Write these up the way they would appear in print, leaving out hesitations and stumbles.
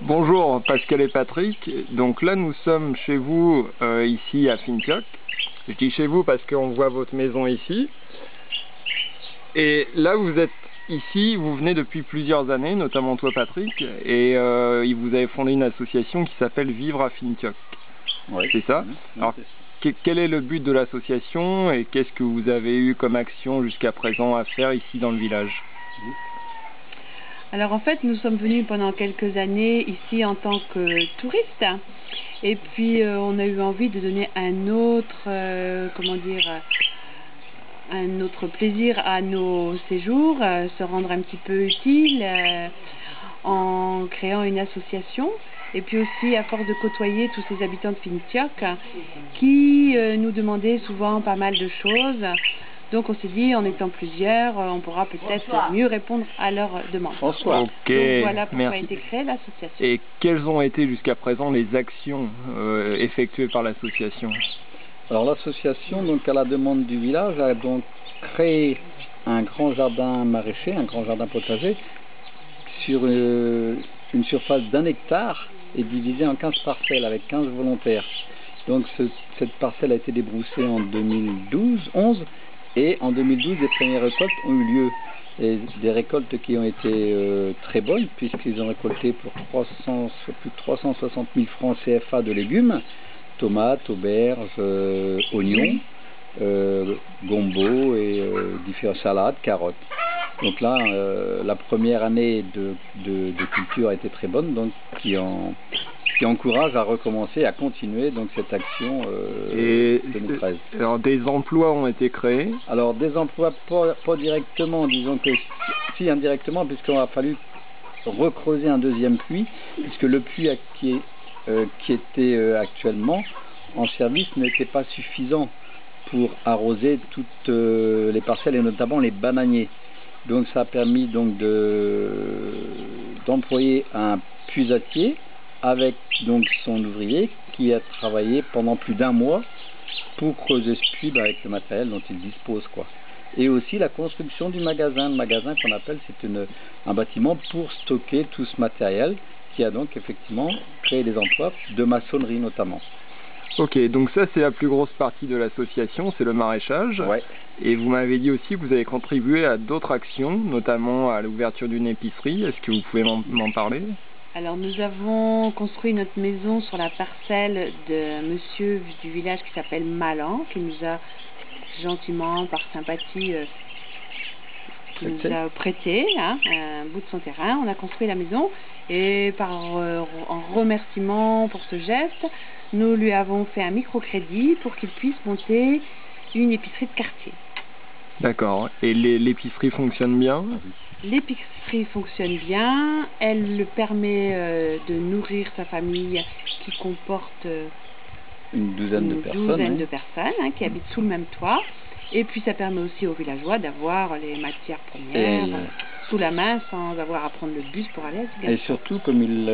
Bonjour Pascal et Patrick, donc là nous sommes chez vous ici à Fintioch. Je dis chez vous parce qu'on voit votre maison ici. Et là vous êtes ici, vous venez depuis plusieurs années, notamment toi Patrick, et vous avez fondé une association qui s'appelle Vivre à Fintioch. Oui. C'est ça? Alors quel est le but de l'association et qu'est-ce que vous avez eu comme action jusqu'à présent à faire ici dans le village? Alors en fait, nous sommes venus pendant quelques années ici en tant que touristes, et puis on a eu envie de donner un autre, un autre plaisir à nos séjours, se rendre un petit peu utile en créant une association, et puis aussi à force de côtoyer tous ces habitants de Fintioch qui nous demandaient souvent pas mal de choses. Donc on s'est dit, en étant plusieurs, on pourra peut-être mieux répondre à leurs demandes. François. Ok, donc voilà pourquoi a été créée l'association. Et quelles ont été jusqu'à présent les actions effectuées par l'association? Alors l'association, donc à la demande du village, a donc créé un grand jardin maraîcher, un grand jardin potager, sur une surface d'1 hectare et divisé en 15 parcelles avec 15 volontaires. Donc cette parcelle a été débroussée en 2011. Et en 2012, les premières récoltes ont eu lieu. Et des récoltes qui ont été très bonnes, puisqu'ils ont récolté pour plus de 360 000 francs CFA de légumes, tomates, auberges, oignons, gombo et différentes salades, carottes. Donc là, la première année de culture a été très bonne, donc qui encourage à recommencer, à continuer donc cette action 2013. Alors des emplois ont été créés? Alors des emplois pas directement, disons que si indirectement, puisqu'on a fallu recreuser un deuxième puits, puisque le puits qui était actuellement en service n'était pas suffisant pour arroser toutes les parcelles et notamment les bananiers. Donc ça a permis donc d'employer un puisatier avec donc son ouvrier qui a travaillé pendant plus d'1 mois pour creuser ce puits avec le matériel dont il dispose, quoi. Et aussi la construction du magasin. Le magasin qu'on appelle, c'est un bâtiment pour stocker tout ce matériel qui a donc effectivement créé des emplois de maçonnerie notamment. Ok, donc ça c'est la plus grosse partie de l'association, c'est le maraîchage. Ouais. Et vous m'avez dit aussi que vous avez contribué à d'autres actions, notamment à l'ouverture d'une épicerie. Est-ce que vous pouvez m'en parler? Alors nous avons construit notre maison sur la parcelle de monsieur du village qui s'appelle Malan, qui nous a gentiment, par sympathie, nous a prêté un bout de son terrain. On a construit la maison et en remerciement pour ce geste, nous lui avons fait un microcrédit pour qu'il puisse monter une épicerie de quartier. D'accord. Et l'épicerie fonctionne bien? L'épicerie fonctionne bien, elle le permet de nourrir sa famille qui comporte une douzaine de personnes qui habitent sous le même toit. Et puis ça permet aussi aux villageois d'avoir les matières premières sous la main sans avoir à prendre le bus pour aller à Ziguinchor. Et surtout, comme il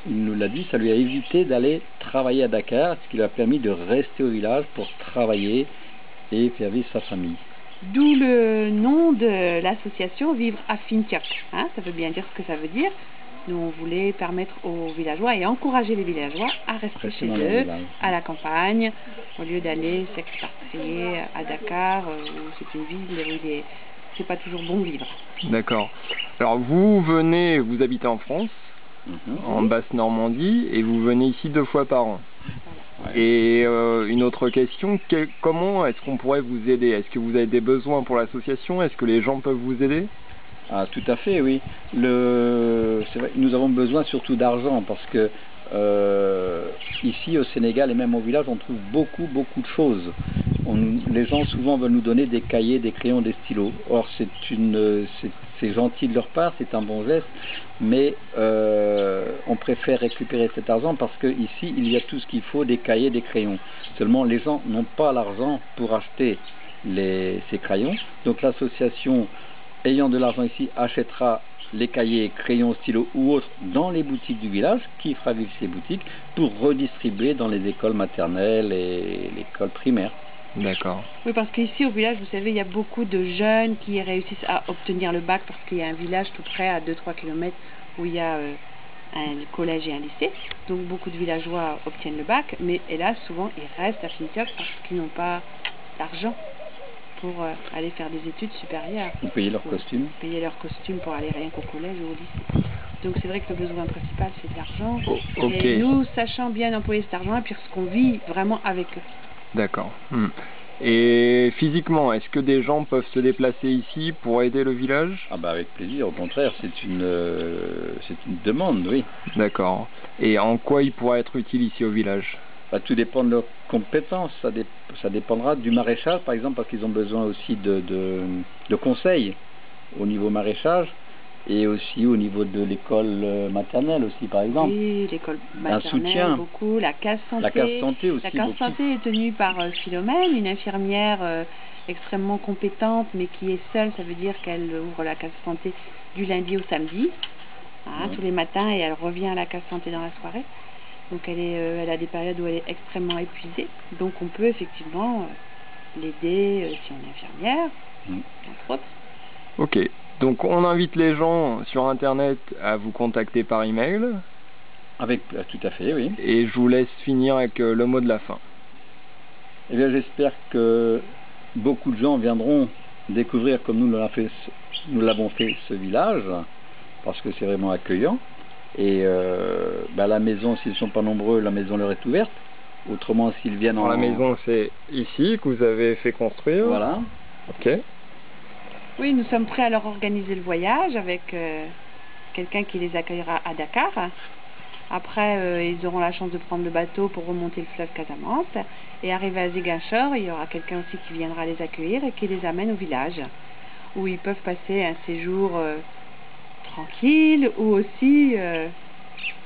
nous l'a dit, ça lui a évité d'aller travailler à Dakar, ce qui lui a permis de rester au village pour travailler et faire vivre sa famille. D'où le nom de l'association Vivre à Fintioch. Ça veut bien dire ce que ça veut dire. Nous, on voulait permettre aux villageois et encourager les villageois à rester chez eux, à la campagne, au lieu d'aller s'expatrier à Dakar, où c'est une ville où c'est pas toujours bon vivre. D'accord. Alors vous habitez en France, en Basse-Normandie, et vous venez ici 2 fois par an. Et une autre question, comment est-ce qu'on pourrait vous aider? Est-ce que vous avez des besoins pour l'association? Est-ce que les gens peuvent vous aider? Ah, tout à fait, oui. C'est vrai, nous avons besoin surtout d'argent parce que ici au Sénégal et même au village, on trouve beaucoup de choses. Les gens souvent veulent nous donner des cahiers, des crayons, des stylos. Or, c'est gentil de leur part, c'est un bon geste, mais on préfère récupérer cet argent parce que ici il y a tout ce qu'il faut, des cahiers, des crayons. Seulement, les gens n'ont pas l'argent pour acheter ces crayons. Donc l'association ayant de l'argent ici achètera les cahiers, crayons, stylos ou autres dans les boutiques du village, qui fera vivre ces boutiques pour redistribuer dans les écoles maternelles et l'école primaire. D'accord. Oui, parce qu'ici au village, vous savez, il y a beaucoup de jeunes qui réussissent à obtenir le bac parce qu'il y a un village tout près à 2-3 km où il y a un collège et un lycée. Donc beaucoup de villageois obtiennent le bac, mais hélas, souvent, ils restent à Fintiock parce qu'ils n'ont pas d'argent pour aller faire des études supérieures. Ou payer leur costume. Payer leur costume pour aller rien qu'au collège ou au lycée. Donc c'est vrai que le besoin principal, c'est de l'argent. Ok. Et nous, sachant bien employer cet argent, et puis ce qu'on vit vraiment avec eux. D'accord. Et physiquement, est-ce que des gens peuvent se déplacer ici pour aider le village? Ah bah avec plaisir, au contraire, c'est une demande, oui. D'accord. Et en quoi ils pourraient être utiles ici au village? Bah, tout dépend de leurs compétences, ça dépendra du maraîchage par exemple, parce qu'ils ont besoin aussi de conseils au niveau maraîchage et aussi au niveau de l'école maternelle aussi par exemple. Oui, l'école maternelle, un soutien. Beaucoup, la case santé. La case santé aussi. La case santé est tenue par Philomène, une infirmière extrêmement compétente, mais qui est seule. Ça veut dire qu'elle ouvre la case santé du lundi au samedi, tous les matins, et elle revient à la case santé dans la soirée. Donc elle a des périodes où elle est extrêmement épuisée. Donc on peut effectivement l'aider si on est infirmière, entre autres. Ok. Donc on invite les gens sur internet à vous contacter par email. Tout à fait, oui. Et je vous laisse finir avec le mot de la fin. Eh bien j'espère que beaucoup de gens viendront découvrir comme nous l'avons fait ce village, parce que c'est vraiment accueillant. Et la maison, s'ils ne sont pas nombreux, la maison leur est ouverte. Autrement, s'ils viennent La maison, c'est ici que vous avez fait construire. Voilà. Ok. Oui, nous sommes prêts à leur organiser le voyage avec quelqu'un qui les accueillera à Dakar. Après, ils auront la chance de prendre le bateau pour remonter le fleuve Casamance. Et arrivé à Ziguinchor, il y aura quelqu'un aussi qui viendra les accueillir et qui les amène au village, où ils peuvent passer un séjour tranquille ou aussi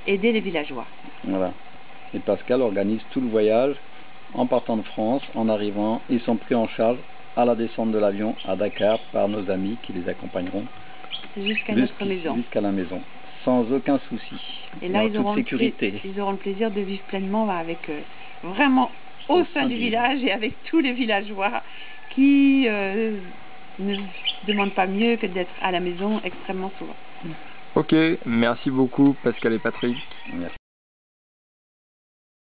aider les villageois. Voilà. Et Pascal organise tout le voyage en partant de France, en arrivant. Ils sont pris en charge à la descente de l'avion à Dakar par nos amis qui les accompagneront jusqu'à notre maison. Jusqu'à la maison, sans aucun souci. Et là, ils auront le plaisir de vivre pleinement avec vraiment au sein du village et avec tous les villageois qui ne demandent pas mieux que d'être à la maison extrêmement souvent. Ok, merci beaucoup Pascal et Patrick. Merci.